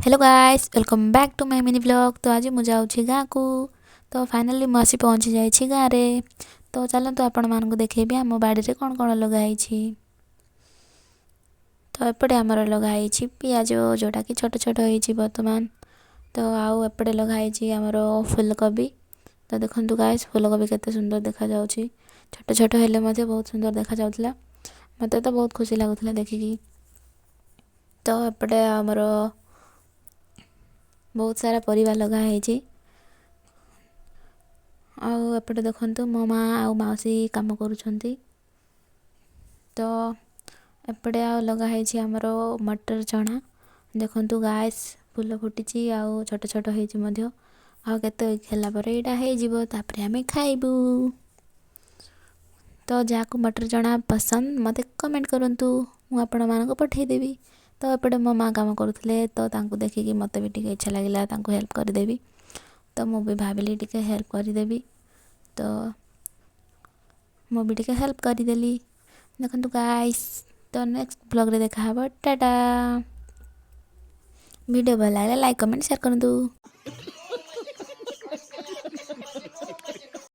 Hello guys welcome back to my mini blog. तो आज मुझे जाऊँगी गाँ को। तो फाइनाली मुझे आसी पहुँची जाइए गाँव में। तो चलतु आपण मानक देखेबी आम बाड़ी रे कौन कौन लगाई। तो एपटे आमर लगाई पियाज जोटा कि छोट छोट हो बर्तमान। तो आउ एपटे लगाई आमर फूलकोबी। तो देखो गाइस फूलकोबी केते सुंदर देखा जाउछि। छोट छोट हेले मध्य बहुत सुंदर देखा जाउथला। मते तो बहुत खुशी लागुथला देखिकी। तो एपटे आमर बहुत सारा परिवार लगाई। एपटे देखो मो माँ आ मौसी काम करुछंती। तो एपटे आ लगाई आमर मटर चना। देखो गाइस फूल फुटी आउ छोट छोट हो आते खेला यहाँ होपर आम खाइबू। तो जहाँ मटर चना पसंद मत कमेंट करंतु मु आपण मानक पठेदेवी। तो एपटे मो माँ काम करुले तो देखिकी मत भी टे इच्छा लगे हेल्प करदेवी। तो मुझे भाविली टे हेल्प करदेवी। तो मुझे टे हेल्प करदेली। देखो गाइस तो नेक्स्ट ब्लॉग रे देखा टाटा। वीडियो भल लगे लाइक कमेंट शेयर करंतु।